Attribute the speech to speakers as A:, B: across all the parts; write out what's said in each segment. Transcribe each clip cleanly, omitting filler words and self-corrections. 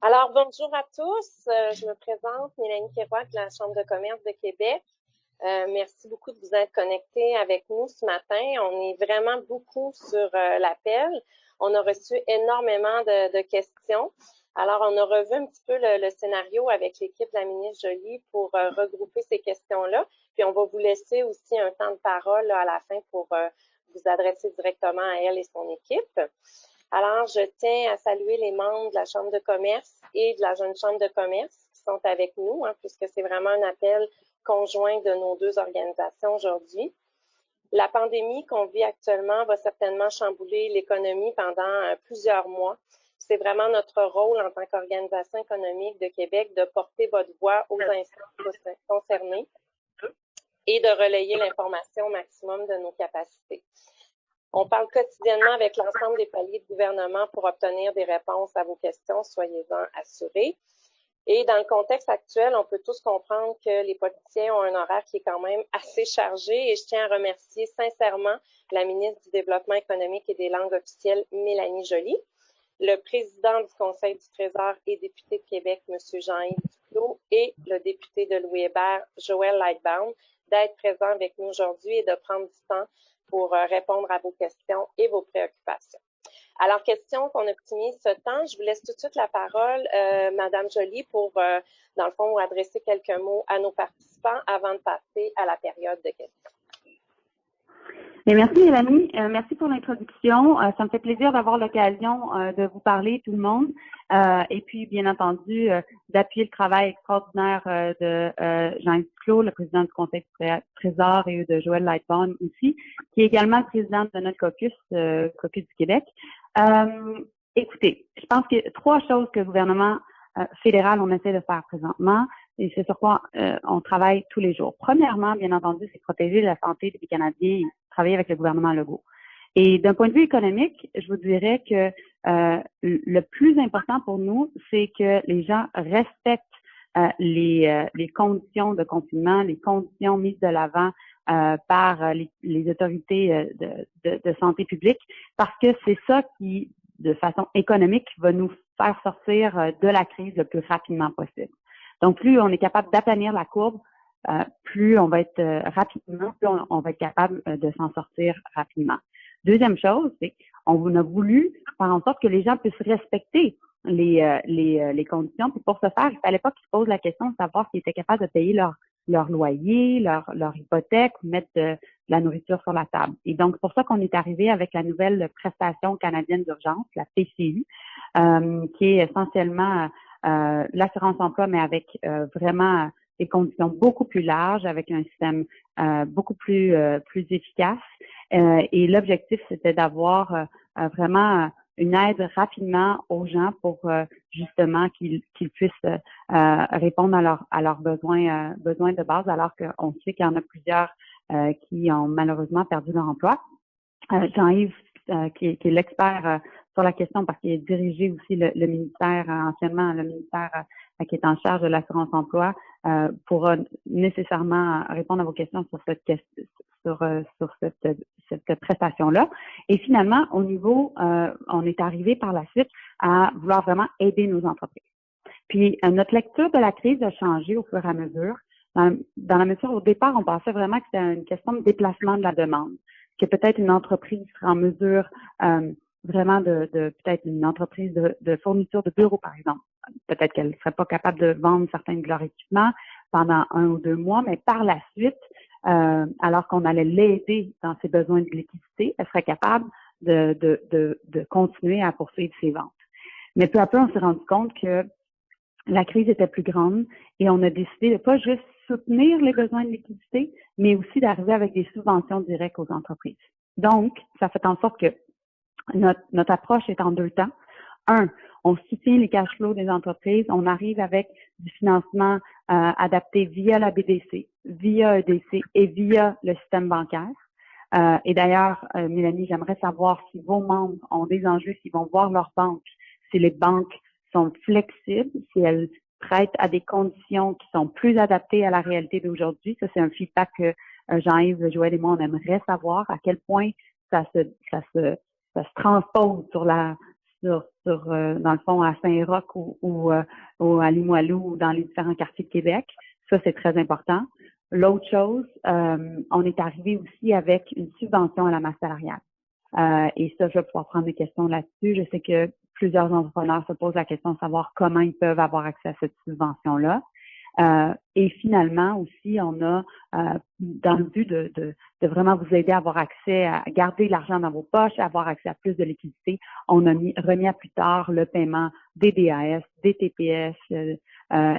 A: Alors, bonjour à tous. Je me présente, Mélanie Kerouac de la Chambre de commerce de Québec. Merci beaucoup de vous être connectés avec nous ce matin. On est vraiment beaucoup sur l'appel. On a reçu énormément de questions. Alors, on a revu un petit peu le scénario avec l'équipe de la ministre Joly pour regrouper ces questions-là. Puis, on va vous laisser aussi un temps de parole là, à la fin pour vous adresser directement à elle et son équipe. Alors, je tiens à saluer les membres de la Chambre de commerce et de la Jeune Chambre de commerce qui sont avec nous, puisque c'est vraiment un appel conjoint de nos deux organisations aujourd'hui. La pandémie qu'on vit actuellement va certainement chambouler l'économie pendant plusieurs mois. C'est vraiment notre rôle en tant qu'organisation économique de Québec de porter votre voix aux instances concernées et de relayer l'information au maximum de nos capacités. On parle quotidiennement avec l'ensemble des paliers de gouvernement pour obtenir des réponses à vos questions, soyez-en assurés. Et dans le contexte actuel, on peut tous comprendre que les politiciens ont un horaire qui est quand même assez chargé et je tiens à remercier sincèrement la ministre du Développement économique et des langues officielles, Mélanie Joly, le président du Conseil du Trésor et député de Québec, M. Jean-Yves Duclos, et le député de Louis-Hébert, Joël Lightbound, d'être présents avec nous aujourd'hui et de prendre du temps pour répondre à vos questions et vos préoccupations. Alors, question qu'on optimise ce temps, je vous laisse tout de suite la parole, Madame Joly, pour, dans le fond, adresser quelques mots à nos participants avant de passer à la période de questions.
B: Et merci Mélanie, merci pour l'introduction. Ça me fait plaisir d'avoir l'occasion de vous parler, tout le monde, et puis bien entendu d'appuyer le travail extraordinaire de Jean-Yves Duclos, le président du Conseil du Trésor, et de Joël Lightbound aussi, qui est également le président de notre caucus du Québec. Écoutez, je pense qu'il y a trois choses que le gouvernement fédéral on essaie de faire présentement, et c'est sur quoi on travaille tous les jours. Premièrement, bien entendu, c'est protéger la santé des Canadiens et travailler avec le gouvernement Legault. Et d'un point de vue économique, je vous dirais que le plus important pour nous, c'est que les gens respectent les conditions de confinement, les conditions mises de l'avant par les autorités de santé publique, parce que c'est ça qui, de façon économique, va nous faire sortir de la crise le plus rapidement possible. Donc, plus on est capable d'aplanir la courbe, plus on va être rapidement, plus on va être capable de s'en sortir rapidement. Deuxième chose, c'est qu'on a voulu faire en sorte que les gens puissent respecter les conditions. Puis pour ce faire, il fallait pas qu'ils se posent la question de savoir s'ils étaient capables de payer leur loyer, leur hypothèque, ou mettre de la nourriture sur la table. Et donc, c'est pour ça qu'on est arrivé avec la nouvelle prestation canadienne d'urgence, la PCU, qui est essentiellement l'assurance emploi, mais avec vraiment des conditions beaucoup plus larges, avec un système beaucoup plus efficace. Et l'objectif, c'était d'avoir vraiment une aide rapidement aux gens pour justement qu'ils puissent répondre à leurs besoins de base, alors qu'on sait qu'il y en a plusieurs qui ont malheureusement perdu leur emploi. Jean-Yves, qui est l'expert sur la question, parce qu'il a dirigé aussi le ministère, anciennement le ministère qui est en charge de l'assurance emploi, pourra nécessairement répondre à vos questions sur cette prestation-là. Et finalement, au niveau, on est arrivé par la suite à vouloir vraiment aider nos entreprises. Puis, notre lecture de la crise a changé au fur et à mesure. Dans la mesure, au départ, on pensait vraiment que c'était une question de déplacement de la demande, que peut-être une entreprise serait en mesure vraiment de peut-être une entreprise de fourniture de bureaux, par exemple. Peut-être qu'elle ne serait pas capable de vendre certains de leurs équipements pendant 1 ou 2 mois, mais par la suite, alors qu'on allait l'aider dans ses besoins de liquidité, elle serait capable de continuer à poursuivre ses ventes. Mais peu à peu, on s'est rendu compte que la crise était plus grande et on a décidé de pas juste soutenir les besoins de liquidité, mais aussi d'arriver avec des subventions directes aux entreprises. Donc, ça fait en sorte que notre approche est en 2 temps. 1, on soutient les cash flows des entreprises, on arrive avec du financement adapté via la BDC, via EDC et via le système bancaire. Et d'ailleurs, Mélanie, j'aimerais savoir si vos membres ont des enjeux, s'ils vont voir leur banque, si les banques sont flexibles, si elles prêtent à des conditions qui sont plus adaptées à la réalité d'aujourd'hui. Ça, c'est un feedback que Jean-Yves, Joël et moi, on aimerait savoir à quel point ça se transpose dans le fond, à Saint-Roch ou à Limoilou ou dans les différents quartiers de Québec. Ça, c'est très important. L'autre chose, on est arrivé aussi avec une subvention à la masse salariale. Et ça, je vais pouvoir prendre des questions là-dessus. Je sais que plusieurs entrepreneurs se posent la question de savoir comment ils peuvent avoir accès à cette subvention-là. Et finalement aussi, on a, dans le but de vraiment vous aider à avoir accès à garder l'argent dans vos poches, à avoir accès à plus de liquidité, on a remis à plus tard le paiement des DAS, des TPS,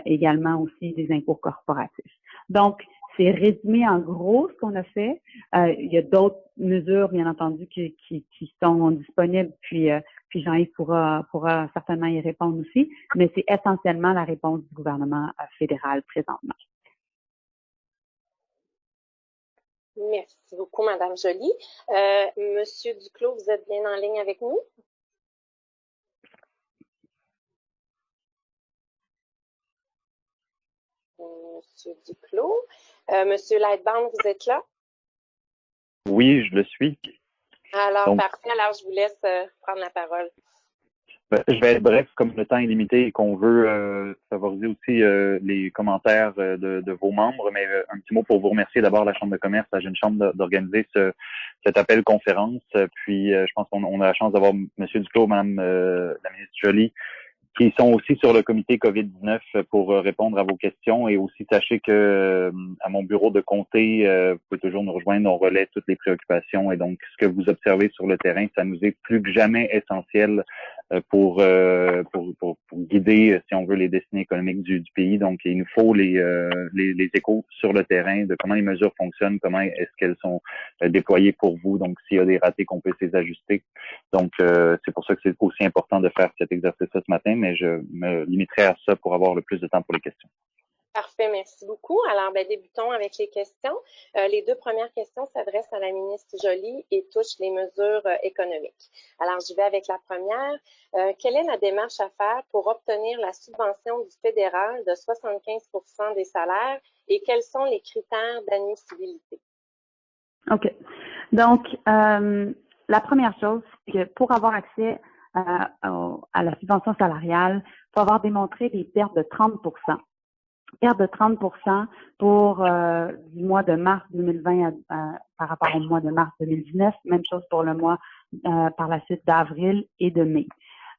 B: également aussi des impôts corporatifs. Donc, c'est résumé en gros ce qu'on a fait. Il y a d'autres mesures, bien entendu, qui sont disponibles, puis Jean-Yves pourra certainement y répondre aussi, mais c'est essentiellement la réponse du gouvernement fédéral présentement.
A: Merci beaucoup, Madame Joly. Monsieur Duclos, vous êtes bien en ligne avec nous? Monsieur Duclos. Monsieur Lightbound, vous êtes là?
C: Oui, je le suis.
A: Alors, donc, parfait. Alors, je vous laisse prendre la parole.
C: Je vais être bref, comme le temps est limité et qu'on veut favoriser aussi les commentaires de vos membres, mais un petit mot pour vous remercier d'abord la Chambre de commerce, la Jeune Chambre d'organiser cet appel conférence. Puis, je pense qu'on a la chance d'avoir M. Duclos, Mme la ministre Joly, qui sont aussi sur le comité COVID-19 pour répondre à vos questions. Et aussi, sachez que à mon bureau de comté, vous pouvez toujours nous rejoindre, on relaie toutes les préoccupations. Et donc, ce que vous observez sur le terrain, ça nous est plus que jamais essentiel pour guider, si on veut, les destinées économiques du pays. Donc, il nous faut les échos sur le terrain de comment les mesures fonctionnent, comment est-ce qu'elles sont déployées pour vous. Donc, s'il y a des ratés, qu'on peut les ajuster. Donc, c'est pour ça que c'est aussi important de faire cet exercice-là ce matin, mais je me limiterai à ça pour avoir le plus de temps pour les questions.
A: Parfait, merci beaucoup. Alors, débutons avec les questions. Les deux premières questions s'adressent à la ministre Joly et touchent les mesures économiques. Alors, je vais avec la première. Quelle est la démarche à faire pour obtenir la subvention du fédéral de 75% des salaires et quels sont les critères d'admissibilité?
B: OK. Donc, la première chose, c'est que pour avoir accès à la subvention salariale, il faut avoir démontré des pertes de 30%. Perte de 30% pour du mois de mars 2020 par rapport au mois de mars 2019. Même chose pour le mois par la suite d'avril et de mai.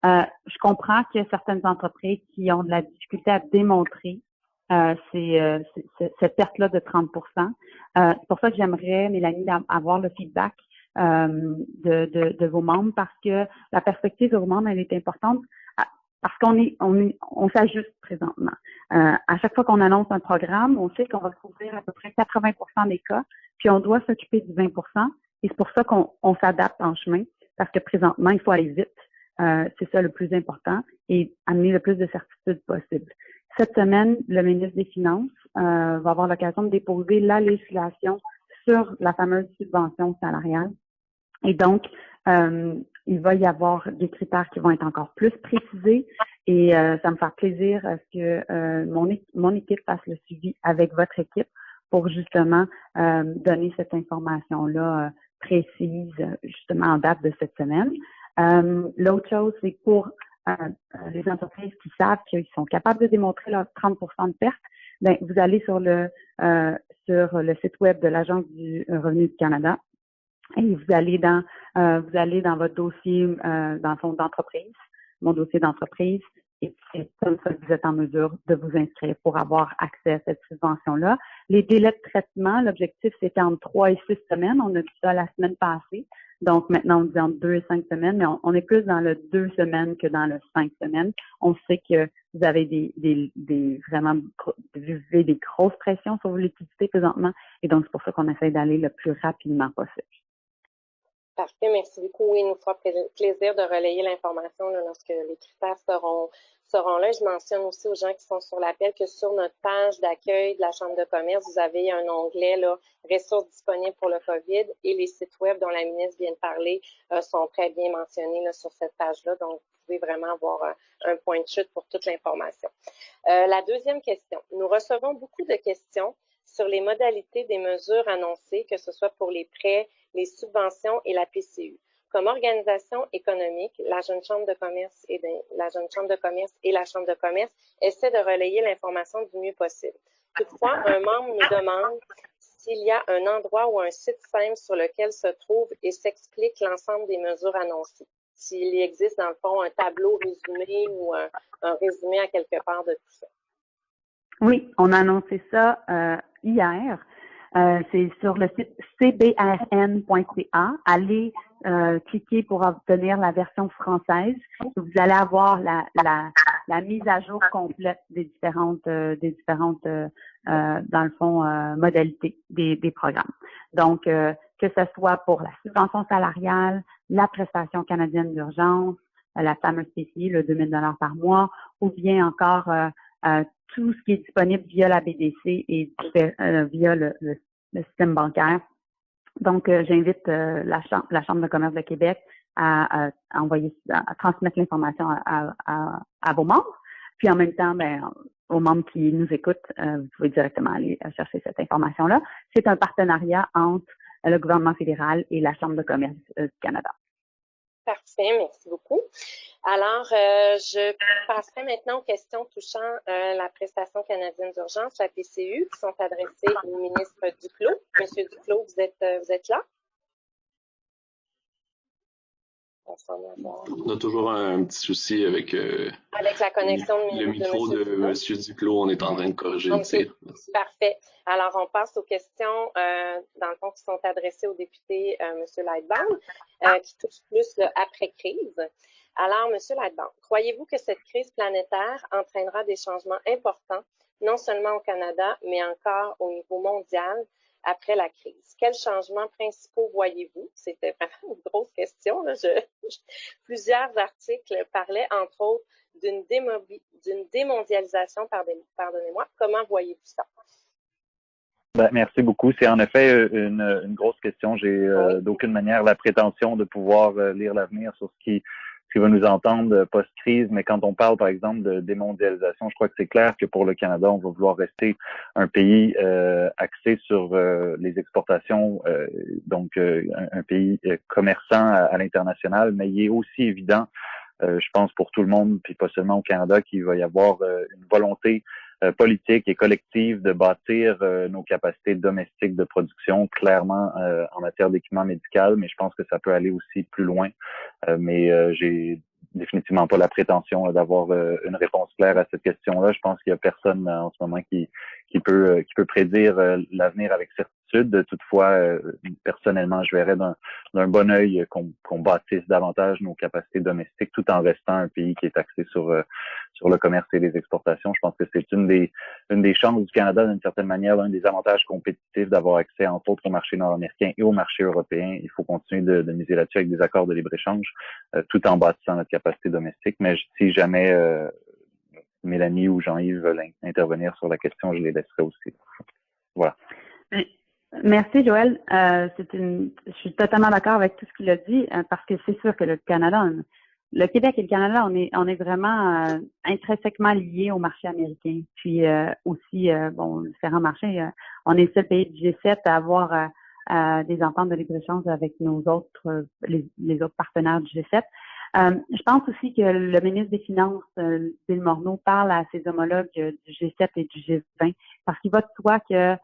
B: Je comprends qu'il y a certaines entreprises qui ont de la difficulté à démontrer cette perte-là de 30%. C'est pour ça que j'aimerais, Mélanie, avoir le feedback de vos membres parce que la perspective de vos membres, elle est importante. Parce on s'ajuste présentement. À chaque fois qu'on annonce un programme, on sait qu'on va couvrir à peu près 80% des cas, puis on doit s'occuper du 20%. Et c'est pour ça qu'on s'adapte en chemin, parce que présentement, il faut aller vite. C'est ça le plus important, et amener le plus de certitude possible. Cette semaine, le ministre des Finances va avoir l'occasion de déposer la législation sur la fameuse subvention salariale. Et donc, il va y avoir des critères qui vont être encore plus précisés et ça me fait plaisir à ce que mon équipe fasse le suivi avec votre équipe pour justement donner cette information-là précise justement en date de cette semaine. L'autre chose, c'est pour les entreprises qui savent qu'ils sont capables de démontrer leurs 30% de perte, ben, vous allez sur le site web de l'Agence du revenu du Canada. Et vous allez dans votre dossier dans le fond d'entreprise, mon dossier d'entreprise, et c'est comme ça que vous êtes en mesure de vous inscrire pour avoir accès à cette subvention-là. Les délais de traitement, l'objectif c'était entre 3 et 6 semaines. On a vu ça la semaine passée. Donc maintenant on dit entre 2 et 5 semaines, mais on est plus dans le 2 semaines que dans le 5 semaines. On sait que vous avez vraiment des grosses pressions sur vos liquidités présentement, et donc c'est pour ça qu'on essaie d'aller le plus rapidement possible.
A: Parfait, merci beaucoup. Oui, il nous fera plaisir de relayer l'information lorsque les critères seront là. Je mentionne aussi aux gens qui sont sur l'appel que sur notre page d'accueil de la Chambre de commerce, vous avez un onglet là, ressources disponibles pour le COVID, et les sites web dont la ministre vient de parler sont très bien mentionnés là, sur cette page-là. Donc, vous pouvez vraiment avoir un point de chute pour toute l'information. La deuxième question. Nous recevons beaucoup de questions sur les modalités des mesures annoncées, que ce soit pour les prêts, les subventions et la PCU. Comme organisation économique, la Jeune Chambre de commerce et la Chambre de commerce essaient de relayer l'information du mieux possible. Toutefois, un membre nous demande s'il y a un endroit ou un site simple sur lequel se trouve et s'explique l'ensemble des mesures annoncées. S'il existe, dans le fond, un tableau résumé ou un résumé à quelque part de tout ça.
B: Oui, on a annoncé ça hier. C'est sur le site cbrn.ca. Allez cliquer pour obtenir la version française. Vous allez avoir la mise à jour complète des différentes dans le fond, modalités des programmes. Donc, que ce soit pour la subvention salariale, la prestation canadienne d'urgence, la fameuse PCI, le 2 000 $ par mois, ou bien encore tout ce qui est disponible via la BDC et via le système bancaire. Donc, j'invite la Chambre de commerce de Québec à transmettre l'information à vos membres. Puis en même temps, aux membres qui nous écoutent, vous pouvez directement aller chercher cette information-là. C'est un partenariat entre le gouvernement fédéral et la Chambre de commerce du Canada.
A: Parfait, merci beaucoup. Alors, je passerai maintenant aux questions touchant la prestation canadienne d'urgence, la PCU, qui sont adressées au ministre Duclos. Monsieur Duclos, vous êtes là?
D: On a toujours un petit souci avec
A: la connexion
D: le micro de M. Duclos. On est en train de corriger le tir.
A: Parfait. Alors, on passe aux questions, dans le fond, qui sont adressées au député M. Lightbound, qui touchent plus l'après-crise. Alors, M. Lightbound, croyez-vous que cette crise planétaire entraînera des changements importants, non seulement au Canada, mais encore au niveau mondial, après la crise? Quels changements principaux voyez-vous? C'était vraiment une grosse question. Là. Plusieurs articles parlaient, entre autres, d'une démondialisation, pardonnez-moi. Comment voyez-vous ça?
C: Merci beaucoup. C'est en effet une grosse question. J'ai d'aucune manière la prétention de pouvoir lire l'avenir sur ce qui va nous entendre post-crise, mais quand on parle, par exemple, de démondialisation, je crois que c'est clair que pour le Canada, on va vouloir rester un pays axé sur les exportations, donc un pays commerçant à l'international, mais il est aussi évident, je pense pour tout le monde, puis pas seulement au Canada, qu'il va y avoir une volonté politique et collective de bâtir nos capacités domestiques de production, clairement en matière d'équipement médical, mais je pense que ça peut aller aussi plus loin. Mais j'ai définitivement pas la prétention d'avoir une réponse claire à cette question-là. Je pense qu'il y a personne en ce moment qui peut prédire l'avenir avec certitude. Toutefois, personnellement, je verrais d'un bon œil qu'on bâtisse davantage nos capacités domestiques tout en restant un pays qui est axé sur le commerce et les exportations. Je pense que c'est une des chances du Canada d'une certaine manière, l'un des avantages compétitifs d'avoir accès entre autres au marché nord-américain et au marché européen. Il faut continuer de miser là-dessus avec des accords de libre-échange tout en bâtissant notre capacité domestique. Mais si jamais Mélanie ou Jean-Yves veulent intervenir sur la question, je les laisserai aussi. Voilà.
B: Merci, Joël. Je suis totalement d'accord avec tout ce qu'il a dit, parce que c'est sûr que le Québec et le Canada, on est vraiment intrinsèquement liés au marché américain. Puis aussi, différents marchés. On est le seul pays du G7 à avoir des ententes de libre-échange avec nos autres, les autres partenaires du G7. Je pense aussi que le ministre des Finances, Bill Morneau, parle à ses homologues du G7 et du G20, parce qu'il va de soi que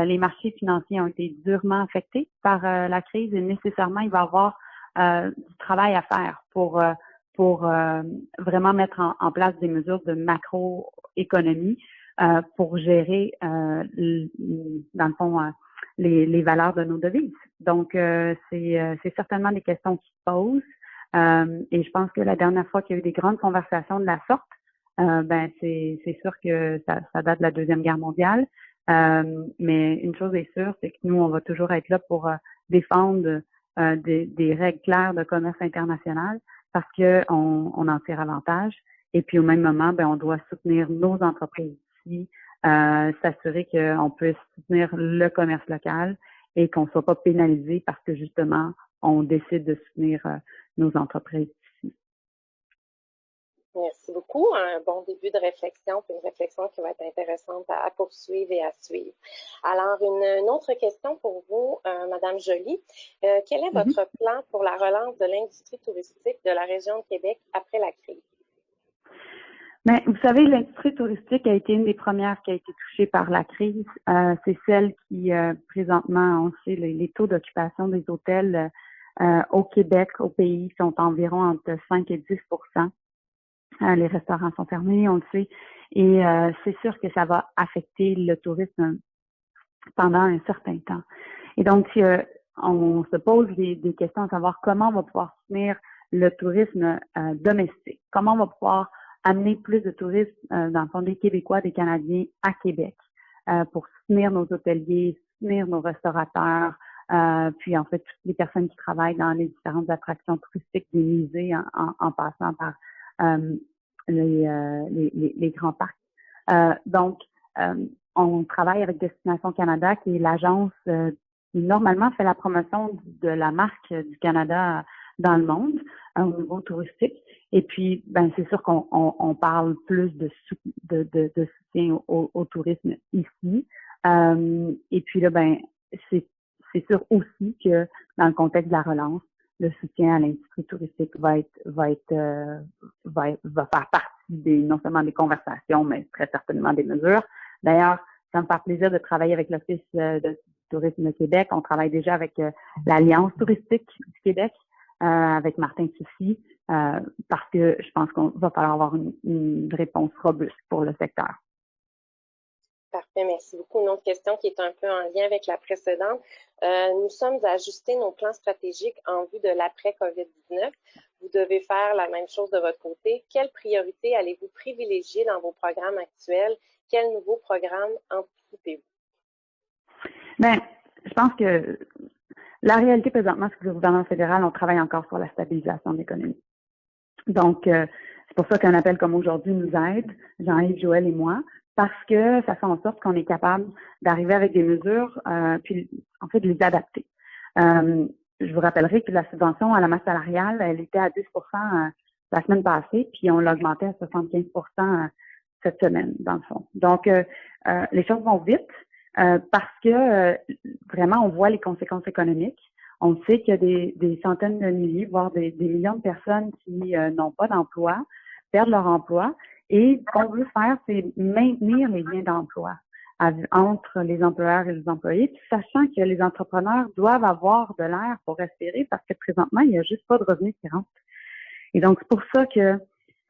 B: les marchés financiers ont été durement affectés par la crise et nécessairement, il va y avoir du travail à faire pour vraiment mettre en place des mesures de macroéconomie pour gérer, dans le fond, les valeurs de nos devises. Donc, c'est certainement des questions qui se posent. Et je pense que la dernière fois qu'il y a eu des grandes conversations de la sorte, c'est sûr que ça date de la Deuxième Guerre mondiale. Mais une chose est sûre, c'est que nous, on va toujours être là pour défendre des règles claires de commerce international parce que on en tire avantage. Et puis au même moment, on doit soutenir nos entreprises ici, s'assurer qu'on peut soutenir le commerce local et qu'on ne soit pas pénalisé parce que justement, on décide de soutenir nos entreprises ici.
A: Merci beaucoup. Un bon début de réflexion, puis une réflexion qui va être intéressante à poursuivre et à suivre. Alors, une autre question pour vous, Madame Joly. Quel est votre plan pour la relance de l'industrie touristique de la région de Québec après la crise?
B: Mais vous savez, l'industrie touristique a été une des premières qui a été touchée par la crise. C'est celle qui, présentement, on sait, les taux d'occupation des hôtels au Québec, au pays, sont environ entre 5 et 10 les restaurants sont fermés, on le sait. Et c'est sûr que ça va affecter le tourisme pendant un certain temps. Et donc, on se pose des questions à savoir comment on va pouvoir soutenir le tourisme domestique, comment on va pouvoir amener plus de touristes, dans le fond, des Québécois, des Canadiens à Québec pour soutenir nos hôteliers, soutenir nos restaurateurs, puis en fait, toutes les personnes qui travaillent dans les différentes attractions touristiques des musées en passant par les grands parcs. Donc, on travaille avec Destination Canada, qui est l'agence qui normalement fait la promotion de la marque du Canada dans le monde au niveau touristique. Et puis, ben c'est sûr qu'on parle plus de soutien au tourisme ici. Et puis là, ben c'est sûr aussi que dans le contexte de la relance, le soutien à l'industrie touristique va faire partie non seulement des conversations, mais très certainement des mesures. D'ailleurs, ça me fait plaisir de travailler avec l'Office de tourisme de Québec. On travaille déjà avec l'Alliance touristique du Québec, avec Martin Soucy, parce que je pense qu'on va falloir avoir une réponse robuste pour le secteur.
A: Parfait, merci beaucoup. Une autre question qui est un peu en lien avec la précédente. Nous sommes à ajuster nos plans stratégiques en vue de l'après-COVID-19. Vous devez faire la même chose de votre côté. Quelles priorités allez-vous privilégier dans vos programmes actuels? Quels nouveaux programmes anticipez-vous?
B: Bien, je pense que la réalité présentement, c'est que le gouvernement fédéral, on travaille encore sur la stabilisation de l'économie. Donc, c'est pour ça qu'un appel comme aujourd'hui nous aide, Jean-Yves, Joël et moi, parce que ça fait en sorte qu'on est capable d'arriver avec des mesures, puis en fait de les adapter. Je vous rappellerai que la subvention à la masse salariale, elle était à 10 la semaine passée, puis on l'a augmenté à 75 cette semaine, dans le fond. Donc, les choses vont vite parce que vraiment, on voit les conséquences économiques. On sait qu'il y a des centaines de milliers, voire des millions de personnes qui n'ont pas d'emploi, perdent leur emploi. Et ce qu'on veut faire, c'est maintenir les liens d'emploi entre les employeurs et les employés, puis sachant que les entrepreneurs doivent avoir de l'air pour respirer parce que présentement, il n'y a juste pas de revenus qui rentrent. Et donc, c'est pour ça que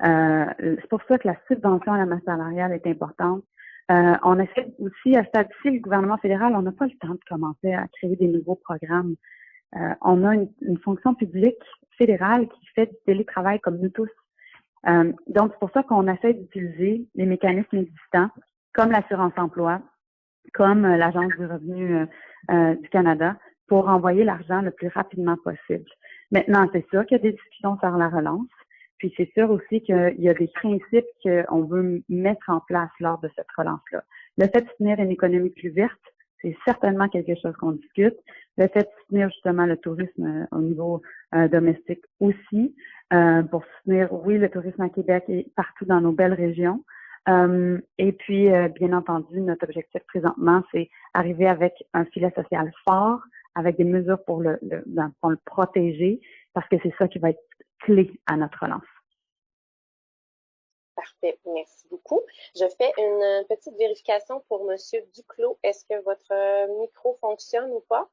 B: la subvention à la masse salariale est importante. On essaie aussi, à ce stade-ci, le gouvernement fédéral, on n'a pas le temps de commencer à créer des nouveaux programmes. On a une fonction publique fédérale qui fait du télétravail comme nous tous. Donc, c'est pour ça qu'on essaie d'utiliser les mécanismes existants, comme l'assurance-emploi, comme l'Agence du revenu du Canada, pour envoyer l'argent le plus rapidement possible. Maintenant, c'est sûr qu'il y a des discussions sur la relance, puis c'est sûr aussi qu'il y a des principes qu'on veut mettre en place lors de cette relance-là. Le fait de soutenir une économie plus verte, c'est certainement quelque chose qu'on discute. Le fait de soutenir justement le tourisme au niveau domestique aussi, pour soutenir, oui, le tourisme à Québec et partout dans nos belles régions. Et puis, bien entendu, notre objectif présentement, c'est arriver avec un filet social fort, avec des mesures pour le protéger, parce que c'est ça qui va être clé à notre relance.
A: Parfait, merci beaucoup. Je fais une petite vérification pour Monsieur Duclos. Est-ce que votre micro fonctionne ou pas?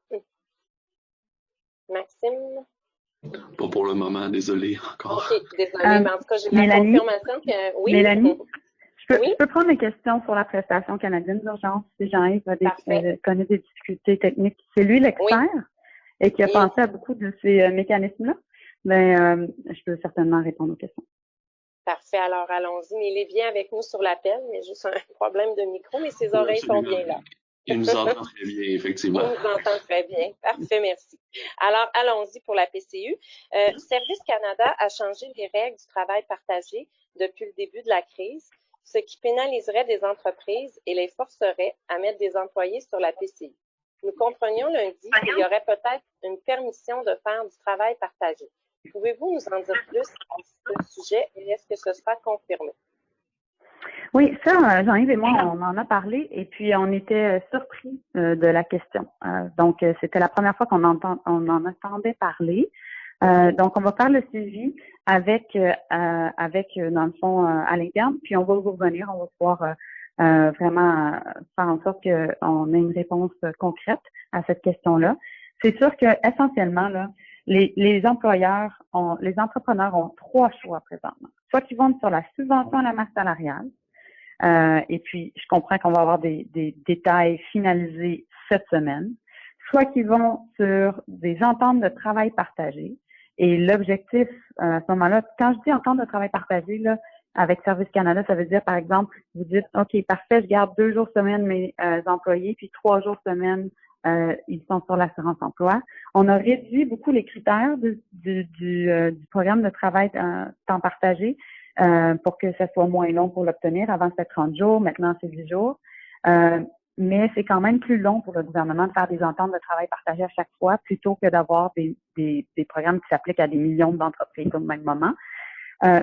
A: Maxime?
D: Pas pour le moment, désolé encore.
A: OK, désolé, mais en tout cas, j'ai la confirmation que oui.
B: Mélanie, je peux prendre une question sur la prestation canadienne d'urgence si Jean-Yves connaît des difficultés techniques. C'est lui l'expert et qui a pensé à beaucoup de ces mécanismes-là, mais je peux certainement répondre aux questions.
A: Parfait, alors allons-y. Mais il est bien avec nous sur l'appel, mais juste un problème de micro, mais ses oreilles sont bien là.
D: Il nous entend très bien, effectivement.
A: Il nous entend très bien. Parfait, merci. Alors, allons-y pour la PCU. Service Canada a changé les règles du travail partagé depuis le début de la crise, ce qui pénaliserait des entreprises et les forcerait à mettre des employés sur la PCU. Nous comprenions lundi qu'il y aurait peut-être une permission de faire du travail partagé. Pouvez-vous nous en dire plus à ce sujet et est-ce que ce sera confirmé?
B: Oui, ça, Jean-Yves et moi, on en a parlé et puis on était surpris de la question. Donc, c'était la première fois qu'on en entendait parler. Donc, on va faire le suivi avec dans le fond, à l'interne, puis on va vous revenir, on va pouvoir vraiment faire en sorte qu'on ait une réponse concrète à cette question-là. C'est sûr que essentiellement, là, les entrepreneurs ont trois choix présentement. Soit qu'ils vont sur la subvention à la masse salariale, et puis je comprends qu'on va avoir des détails finalisés cette semaine, soit qu'ils vont sur des ententes de travail partagées. Et l'objectif, à ce moment-là, quand je dis entente de travail partagée, là, avec Service Canada, ça veut dire, par exemple, vous dites, OK, parfait, je garde 2 jours semaine mes employés, puis 3 jours semaine, ils sont sur l'assurance emploi. On a réduit beaucoup les critères du programme de travail temps partagé pour que ça soit moins long pour l'obtenir. Avant, c'était 30 jours, maintenant, c'est 10 jours. Mais c'est quand même plus long pour le gouvernement de faire des ententes de travail partagées à chaque fois plutôt que d'avoir des programmes qui s'appliquent à des millions d'entreprises au même moment.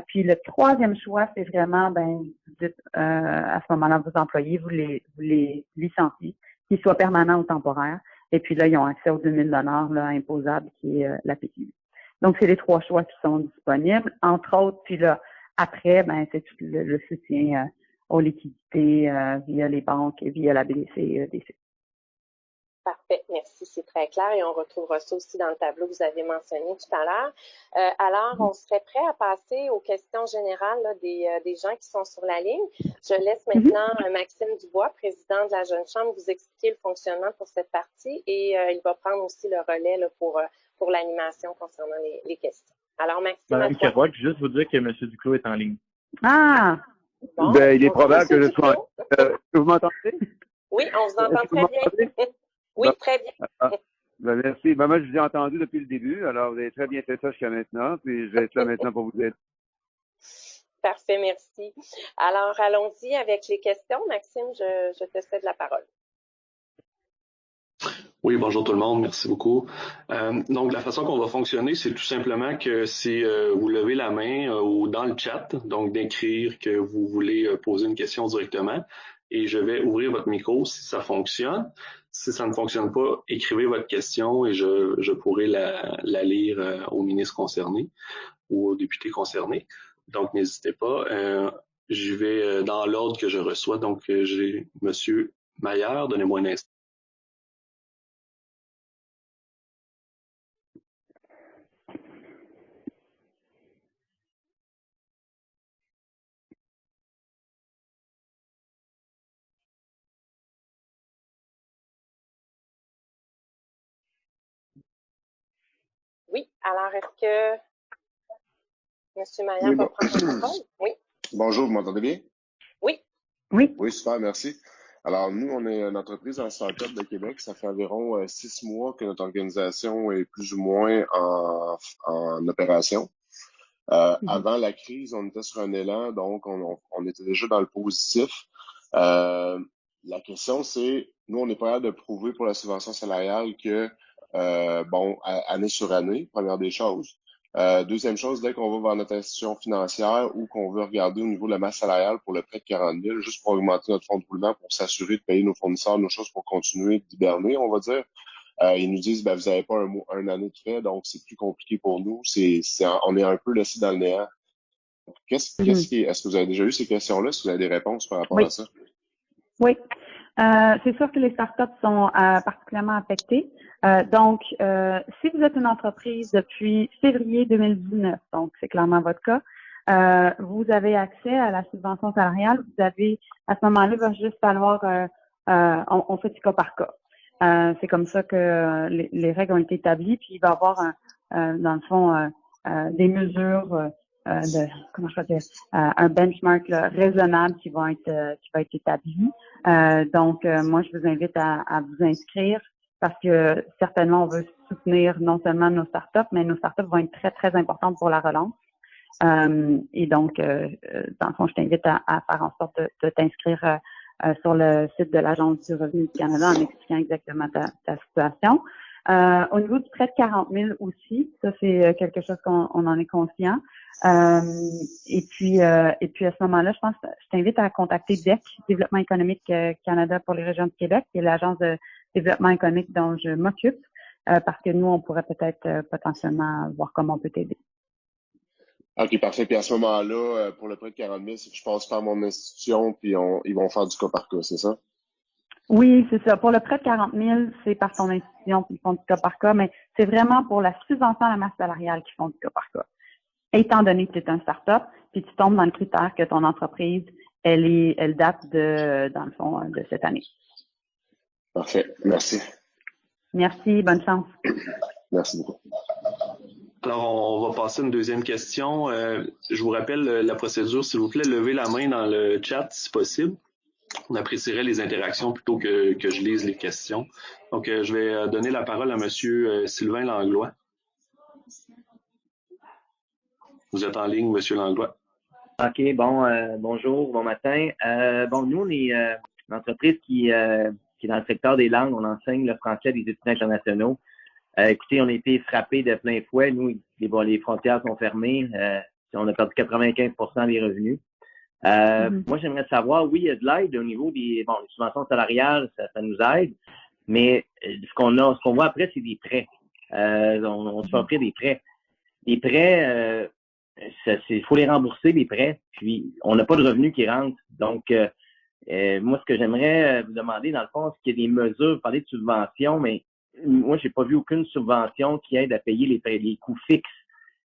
B: Puis le troisième choix, c'est vraiment, vous dites à ce moment-là, vos employés, vous les licenciez, qu'ils soient permanents ou temporaires. Et puis là, ils ont accès aux 2000 $ là, imposables, qui est la PCU. Donc, c'est les trois choix qui sont disponibles. Entre autres, puis là, après, c'est tout le soutien aux liquidités via les banques et via la BDC.
A: Parfait, merci, c'est très clair et on retrouvera ça aussi dans le tableau que vous avez mentionné tout à l'heure. Alors, on serait prêt à passer aux questions générales là, des gens qui sont sur la ligne. Je laisse maintenant Maxime Dubois, président de la Jeune Chambre, vous expliquer le fonctionnement pour cette partie et il va prendre aussi le relais là, pour l'animation concernant les questions. Alors, Maxime.
E: Madame Kerouac, juste vous dire que M. Duclos est en ligne.
B: Ah!
C: Bon, il est probable que je sois en ligne. Vous m'entendez?
A: Oui, on vous entend très bien. Oui, très bien.
C: Merci. Moi, je vous ai entendu depuis le début, alors vous avez très bien fait ça jusqu'à maintenant, puis je vais être là maintenant pour vous aider.
A: Parfait, merci. Alors, allons-y avec les questions. Maxime, je te cède la parole.
D: Oui, bonjour tout le monde, merci beaucoup. Donc, la façon qu'on va fonctionner, c'est tout simplement que vous levez la main ou dans le chat, donc d'écrire que vous voulez poser une question directement et je vais ouvrir votre micro si ça fonctionne. Si ça ne fonctionne pas, écrivez votre question et je pourrai la lire au ministre concerné ou au député concerné. Donc, n'hésitez pas. Je vais dans l'ordre que je reçois. Donc, j'ai M. Maillard, donnez-moi un instant.
A: Oui, alors est-ce que M. Maillard va prendre la parole? Oui.
F: Bonjour, vous m'entendez bien?
A: Oui.
B: Oui.
F: Oui, super, merci. Alors, nous, on est une entreprise en start-up de Québec. Ça fait environ 6 mois que notre organisation est plus ou moins en opération. Avant la crise, on était sur un élan, donc on était déjà dans le positif. La question, c'est, nous, on est pas capable de prouver pour la subvention salariale que, année sur année, première des choses. Deuxième chose, dès qu'on va vers notre institution financière ou qu'on veut regarder au niveau de la masse salariale pour le prêt de 40 000, juste pour augmenter notre fonds de roulement, pour s'assurer de payer nos fournisseurs, nos choses pour continuer d'hiberner, on va dire. Ils nous disent, vous n'avez pas un année de frais, donc c'est plus compliqué pour nous. On est un peu laissé dans le néant. Est-ce que vous avez déjà eu ces questions-là? Est-ce que vous avez des réponses par rapport à ça?
B: Oui. C'est sûr que les startups sont particulièrement affectées. Donc, si vous êtes une entreprise depuis février 2019, donc c'est clairement votre cas, vous avez accès à la subvention salariale. Vous avez, à ce moment-là, il va juste falloir, on fait du cas par cas. C'est comme ça que les règles ont été établies. Puis il va y avoir, dans le fond, des mesures un benchmark là, raisonnable qui va être établi. Donc, moi, je vous invite à vous inscrire parce que certainement, on veut soutenir non seulement nos startups, mais nos startups vont être très, très importantes pour la relance. Et donc, dans le fond, je t'invite à faire en sorte de t'inscrire sur le site de l'Agence du revenu du Canada en expliquant exactement ta situation. Au niveau du prêt de 40 000 aussi, ça c'est quelque chose qu'on en est conscient. Et puis à ce moment-là, je t'invite à contacter DEC, Développement économique Canada pour les régions du Québec, qui est l'agence de développement économique dont je m'occupe, parce que nous, on pourrait peut-être potentiellement voir comment on peut t'aider.
F: OK, parfait. Puis à ce moment-là, pour le prêt de 40 000, c'est que je passe par mon institution, puis ils vont faire du cas par cas, c'est ça?
B: Oui, c'est ça. Pour le prêt de 40 000, c'est par ton institution qui font du cas par cas, mais c'est vraiment pour la subvention à la masse salariale qui font du cas par cas. Étant donné que tu es un start-up, puis tu tombes dans le critère que ton entreprise, elle date dans le fond, de cette année.
F: Parfait. Merci.
B: Merci, bonne chance.
F: Merci beaucoup.
D: Alors, on va passer à une deuxième question. Je vous rappelle la procédure, s'il vous plaît. Levez la main dans le chat si possible. On apprécierait les interactions plutôt que je lise les questions. Donc, je vais donner la parole à Monsieur Sylvain Langlois. Vous êtes en ligne, Monsieur Langlois.
E: OK, bon, bonjour, bon matin. Nous, on est une entreprise qui est dans le secteur des langues. On enseigne le français des étudiants internationaux. Écoutez, on a été frappés de plein fouet. Nous, les frontières sont fermées. On a perdu 95% des revenus. Moi, j'aimerais savoir, oui, il y a de l'aide au niveau des les subventions salariales, ça nous aide, mais ce qu'on voit après, c'est des prêts. On se fait offrir des prêts. Les prêts, il faut les rembourser, les prêts, puis on n'a pas de revenus qui rentrent. Donc, moi, ce que j'aimerais vous demander, dans le fond, c'est qu'il y a des mesures, vous parlez de subventions, mais moi, j'ai pas vu aucune subvention qui aide à payer les coûts fixes,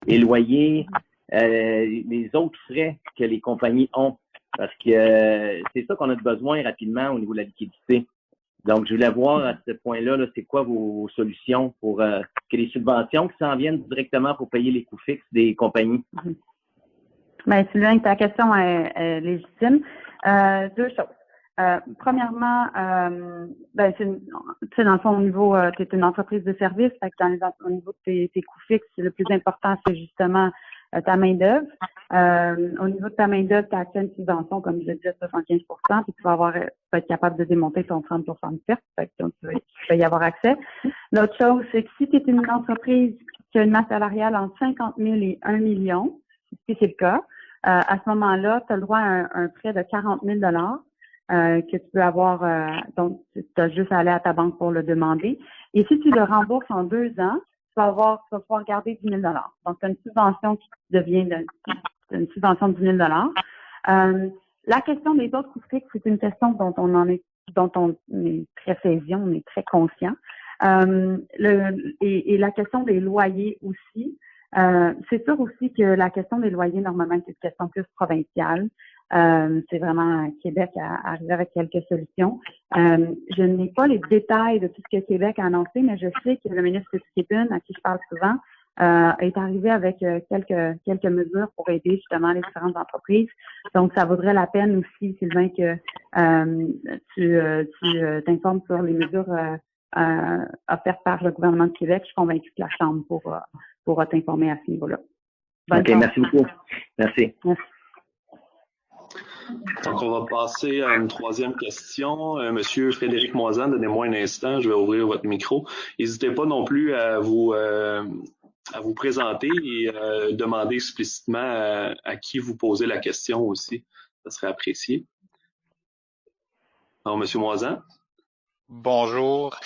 E: les loyers, les autres frais que les compagnies ont. Parce que c'est ça qu'on a besoin rapidement au niveau de la liquidité. Donc, je voulais voir à ce point-là, c'est quoi vos solutions pour que les subventions qui s'en viennent directement pour payer les coûts fixes des compagnies.
B: Bien, Sylvain, ta question est légitime. Deux choses. Premièrement, tu sais, dans le fond, au niveau, tu es une entreprise de service, fait que au niveau de tes coûts fixes, le plus important, c'est justement ta main-d'œuvre. Au niveau de ta main-d'œuvre, tu as accès à une subvention, comme je le disais, de 75 puis tu vas être capable de démonter ton 30 de perte, fait que tu vas y avoir accès. L'autre chose, c'est que si tu es une entreprise qui a une masse salariale entre 50 000 et 1 million, si c'est le cas, à ce moment-là, tu as le droit à un prêt de 40 000 que tu peux avoir, donc tu as juste à aller à ta banque pour le demander. Et si tu le rembourses en 2 ans, tu vas pouvoir garder 10 000 Donc, c'est une subvention qui devient une subvention de 10 000 La question des autres coûts fixes, c'est une question dont on est très saisi, on est très conscient. Et la question des loyers aussi. C'est sûr aussi que la question des loyers, normalement, c'est une question plus provinciale. C'est vraiment Québec à arriver avec quelques solutions. Je n'ai pas les détails de tout ce que Québec a annoncé, mais je sais que le ministre Fitzgibbon, à qui je parle souvent, est arrivé avec quelques mesures pour aider justement les différentes entreprises. Donc, ça vaudrait la peine aussi, Sylvain, que tu t'informes sur les mesures offertes par le gouvernement de Québec. Je suis convaincue que la Chambre pourra t'informer à ce niveau-là.
E: OK, merci beaucoup. Merci.
D: Donc, on va passer à une troisième question. Monsieur Frédéric Moisan, donnez-moi un instant, je vais ouvrir votre micro. N'hésitez pas non plus à vous présenter et demander explicitement à qui vous posez la question aussi. Ça serait apprécié. Alors, Monsieur Moisan.
G: Bonjour.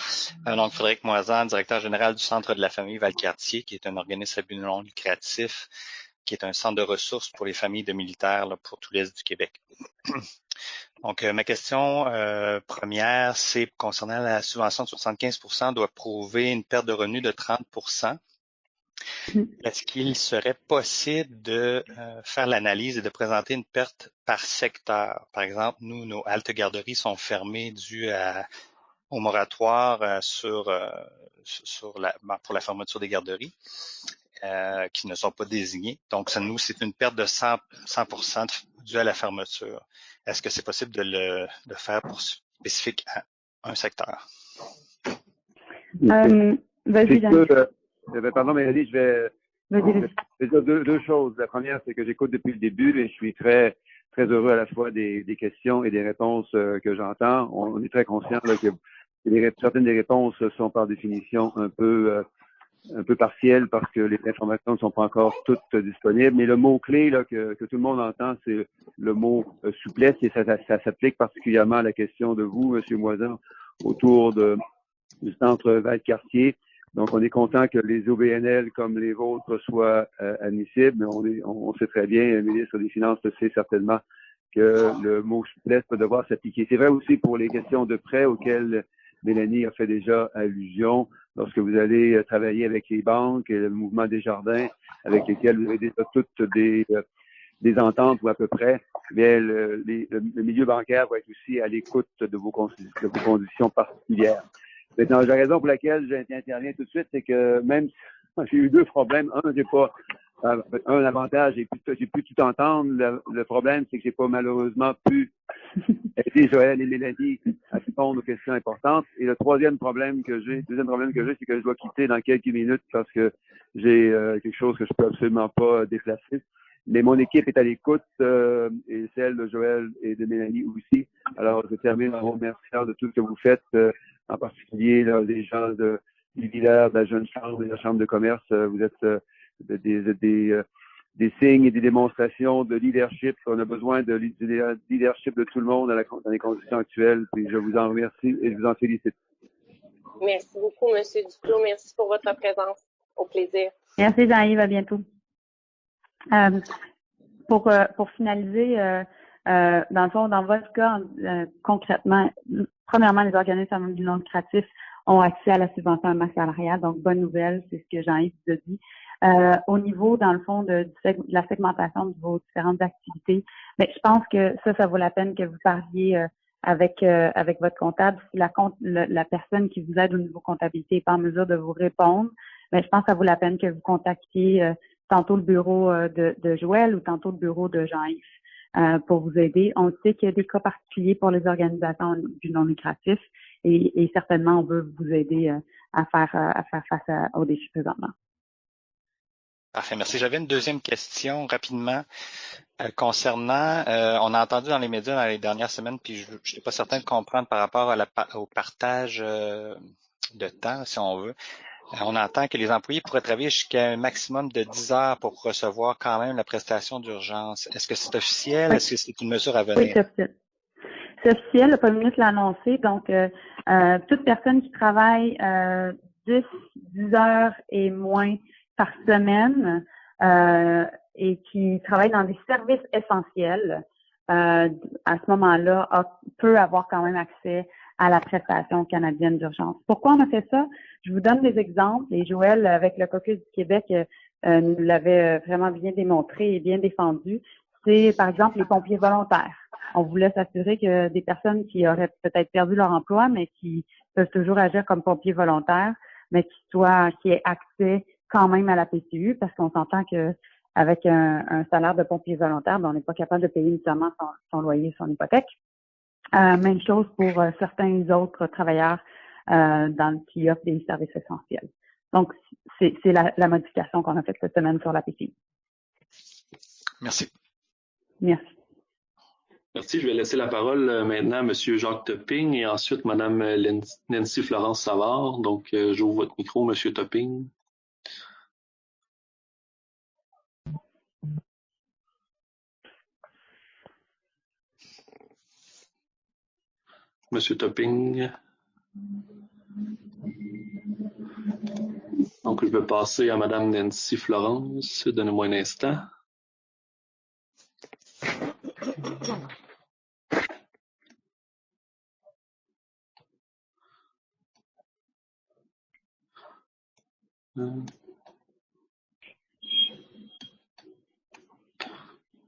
G: Donc, Frédéric Moisan, directeur général du Centre de la famille Valcartier, qui est un organisme à but non lucratif, qui est un centre de ressources pour les familles de militaires là, pour tout l'Est du Québec. Donc, ma question première, c'est concernant la subvention de 75%, doit prouver une perte de revenus de 30%. Est-ce qu'il serait possible de faire l'analyse et de présenter une perte par secteur? Par exemple, nous, nos haltes garderies sont fermées dues au moratoire pour la fermeture des garderies. Qui ne sont pas désignés. Donc, nous, c'est une perte de 100% due à la fermeture. Est-ce que c'est possible de le faire pour spécifique à un secteur?
B: Vas-y,
H: pardon, Mélanie, je vais dire deux choses. La première, c'est que j'écoute depuis le début et je suis très, très heureux à la fois des questions et des réponses que j'entends. On est très conscient là, que certaines des réponses sont par définition un peu partielles parce que les informations ne sont pas encore toutes disponibles. Mais le mot-clé là, que tout le monde entend, c'est le mot souplesse et ça s'applique particulièrement à la question de vous, M. Moisan, autour du centre Valcartier. Donc, on est content que les OBNL comme les vôtres soient admissibles, mais on sait très bien, le ministre des Finances le sait certainement, que le mot souplesse va devoir s'appliquer. C'est vrai aussi pour les questions de prêt auxquelles Mélanie a fait déjà allusion. Lorsque vous allez travailler avec les banques et le mouvement Desjardins, avec lesquels vous avez déjà toutes des ententes ou à peu près, mais le milieu bancaire va être aussi à l'écoute de vos conditions particulières. Maintenant, la raison pour laquelle j'interviens tout de suite, c'est que même si j'ai eu deux problèmes. J'ai pas un avantage, j'ai pu tout entendre. Le problème, c'est que j'ai pas malheureusement pu aider Joël et Mélanie à répondre aux questions importantes. Et le deuxième problème que j'ai, c'est que je dois quitter dans quelques minutes parce que j'ai quelque chose que je peux absolument pas déplacer. Mais mon équipe est à l'écoute, et celle de Joël et de Mélanie aussi. Alors, je termine en vous remerciant de tout ce que vous faites, en particulier là, les gens du village, de la Jeune Chambre et de la Chambre de commerce. Vous êtes des signes et des démonstrations de leadership. On a besoin de leadership de tout le monde dans les conditions actuelles. Puis je vous en remercie et je vous en félicite.
A: Merci beaucoup, M. Duclos. Merci pour votre présence. Au plaisir.
B: Merci, Jean-Yves. À bientôt. Pour finaliser, dans le fond, dans votre cas, concrètement, premièrement, les organismes non lucratifs ont accès à la subvention à masse salariale. Donc, bonne nouvelle, c'est ce que Jean-Yves vous a dit. Au niveau, dans le fond, de la segmentation de vos différentes activités, mais je pense que ça vaut la peine que vous parliez avec votre comptable. Si la personne qui vous aide au niveau comptabilité n'est pas en mesure de vous répondre, mais je pense que ça vaut la peine que vous contactiez tantôt le bureau de Joël ou tantôt le bureau de Jean-Yves pour vous aider. On sait qu'il y a des cas particuliers pour les organisations du non lucratif et certainement on veut vous aider à faire face aux défis présentement.
G: Parfait, merci. J'avais une deuxième question rapidement concernant, on a entendu dans les médias dans les dernières semaines, puis je n'étais pas certain de comprendre par rapport au partage de temps, si on veut. On entend que les employés pourraient travailler jusqu'à un maximum de 10 heures pour recevoir quand même la prestation d'urgence. Est-ce que c'est officiel?
B: Oui.
G: Est-ce que c'est une mesure à venir?
B: Oui, c'est officiel. C'est officiel, le premier ministre l'a annoncé. Donc, toute personne qui travaille 10 heures et moins par semaine et qui travaille dans des services essentiels, à ce moment-là, peut avoir quand même accès à la prestation canadienne d'urgence. Pourquoi on a fait ça? Je vous donne des exemples et Joël, avec le Caucus du Québec, nous l'avait vraiment bien démontré et bien défendu. C'est, par exemple, les pompiers volontaires. On voulait s'assurer que des personnes qui auraient peut-être perdu leur emploi, mais qui peuvent toujours agir comme pompiers volontaires, mais qui aient accès quand même à la PCU, parce qu'on s'entend que avec un salaire de pompier volontaire, on n'est pas capable de payer nécessairement son loyer, son hypothèque. Même chose pour certains autres travailleurs qui offrent des services essentiels. Donc, c'est la modification qu'on a faite cette semaine sur la PCU.
G: Merci.
B: Merci.
D: Merci. Je vais laisser la parole maintenant à M. Jacques Topping et ensuite Mme Nancy Florence Savard. Donc, j'ouvre votre micro, M. Topping. Monsieur Topping. Donc, je vais passer à Mme Nancy Florence. Donnez-moi un instant.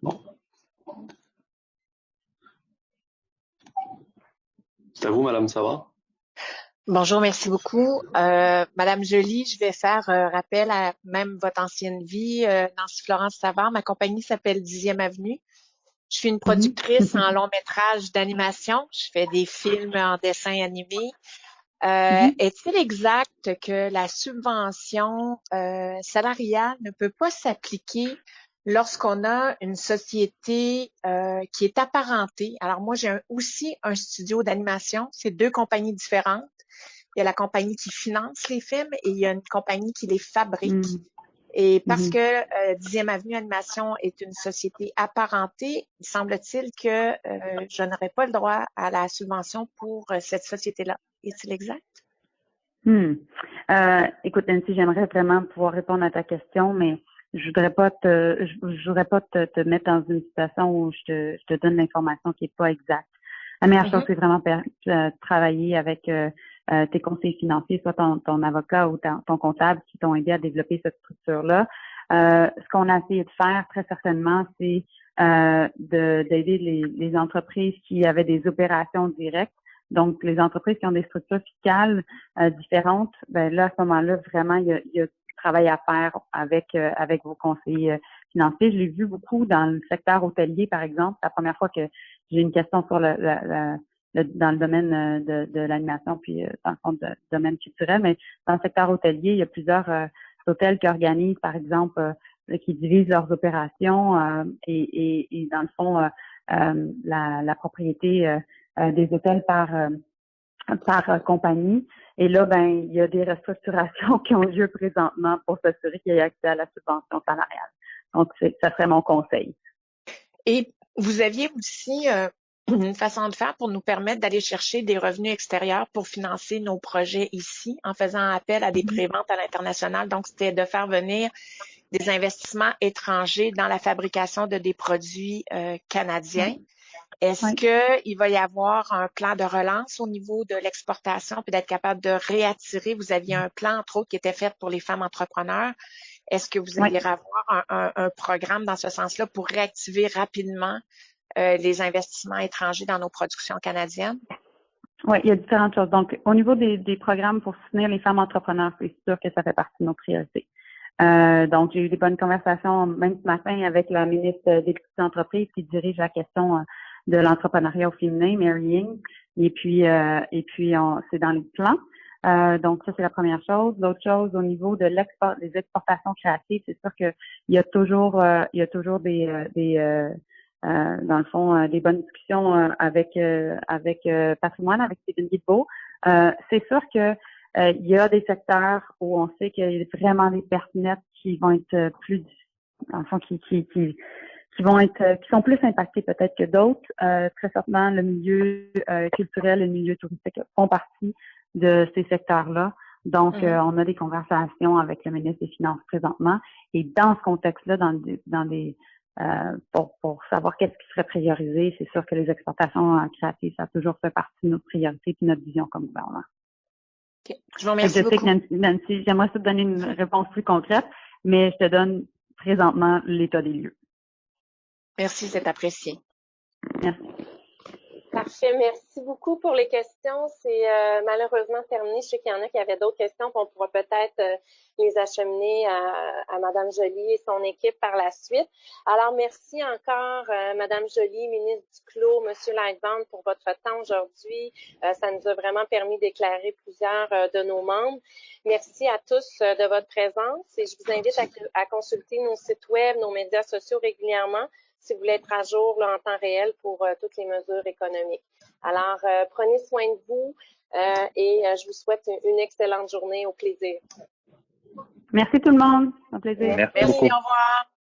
D: Bon. C'est à vous, Madame Savard.
I: Bonjour, merci beaucoup. Madame Joly, je vais faire rappel à même votre ancienne vie, Nancy Florence Savard. Ma compagnie s'appelle 10e Avenue. Je suis une productrice en long métrage d'animation. Je fais des films en dessin animé. Est-il exact que la subvention salariale ne peut pas s'appliquer lorsqu'on a une société qui est apparentée. Alors moi, j'ai aussi un studio d'animation. C'est 2 compagnies différentes. Il y a la compagnie qui finance les films et il y a une compagnie qui les fabrique. Et parce que 10e Avenue Animation est une société apparentée, il semble-t-il que je n'aurai pas le droit à la subvention pour cette société-là. Est-il exact?
B: Écoute, Nancy, j'aimerais vraiment pouvoir répondre à ta question, mais je voudrais pas te mettre dans une situation où je te donne l'information qui est pas exacte. La meilleure chose, c'est vraiment travailler avec tes conseillers financiers, soit ton avocat ou ton comptable qui t'ont aidé à développer cette structure-là. Ce qu'on a essayé de faire très certainement, c'est d'aider les entreprises qui avaient des opérations directes. Donc, les entreprises qui ont des structures fiscales différentes, ben là, à ce moment-là, vraiment, il y a du travail à faire avec vos conseillers financiers. Je l'ai vu beaucoup dans le secteur hôtelier, par exemple. C'est la première fois que j'ai une question sur dans le domaine de l'animation, puis dans le fond, du domaine culturel. Mais dans le secteur hôtelier, il y a plusieurs hôtels qui organisent, par exemple, qui divisent leurs opérations et dans le fond, la propriété des hôtels par compagnie. Et là, ben, il y a des restructurations qui ont lieu présentement pour s'assurer qu'il y ait accès à la subvention salariale. Donc, ça serait mon conseil.
I: Et vous aviez aussi une façon de faire pour nous permettre d'aller chercher des revenus extérieurs pour financer nos projets ici en faisant appel à des préventes à l'international. Donc, c'était de faire venir des investissements étrangers dans la fabrication de des produits canadiens. Est-ce qu'il va y avoir un plan de relance au niveau de l'exportation puis d'être capable de réattirer? Vous aviez un plan, entre autres, qui était fait pour les femmes entrepreneurs. Est-ce que vous allez avoir un programme dans ce sens-là pour réactiver rapidement les investissements étrangers dans nos productions canadiennes?
B: Oui, il y a différentes choses. Donc, au niveau des programmes pour soutenir les femmes entrepreneurs, c'est sûr que ça fait partie de nos priorités. Donc, j'ai eu des bonnes conversations, même ce matin, avec la ministre des petites entreprises qui dirige la question de l'entrepreneuriat au féminin, Mary Ying. Et puis c'est dans les plans. Donc, ça, c'est la première chose. L'autre chose, au niveau de des exportations créatives, c'est sûr que il y a toujours des dans le fond, des bonnes discussions avec Patrimoine, avec Stephen Guilbeault. C'est sûr que il y a des secteurs où on sait qu'il y a vraiment des pertes nettes qui vont être plus, dans le fond, qui sont plus impactés peut-être que d'autres. Très certainement, le milieu culturel et le milieu touristique font partie de ces secteurs-là. Donc, on a des conversations avec le ministre des Finances présentement. Et dans ce contexte-là, pour savoir qu'est-ce qui serait priorisé, c'est sûr que les exportations créatives, ça a toujours fait partie de notre priorité et de notre vision comme gouvernement.
I: Okay. Je vous remercie beaucoup.
B: Je sais que Nancy, j'aimerais te donner une réponse plus concrète, mais je te donne présentement l'état des lieux.
I: Merci, c'est apprécié.
B: Merci.
A: Parfait. Merci beaucoup pour les questions. C'est malheureusement terminé. Je sais qu'il y en a qui avaient d'autres questions, on pourra peut-être les acheminer à Mme Joly et son équipe par la suite. Alors, merci encore, Mme Joly, ministre Duclos, M. Lightbound, pour votre temps aujourd'hui. Ça nous a vraiment permis d'éclairer plusieurs de nos membres. Merci à tous de votre présence et je vous invite à consulter nos sites web, nos médias sociaux régulièrement si vous voulez être à jour là, en temps réel pour toutes les mesures économiques. Alors, prenez soin de vous et je vous souhaite une excellente journée. Au plaisir.
B: Merci tout le monde. Au plaisir.
C: Merci
I: beaucoup.
C: beaucoup.
I: Au revoir.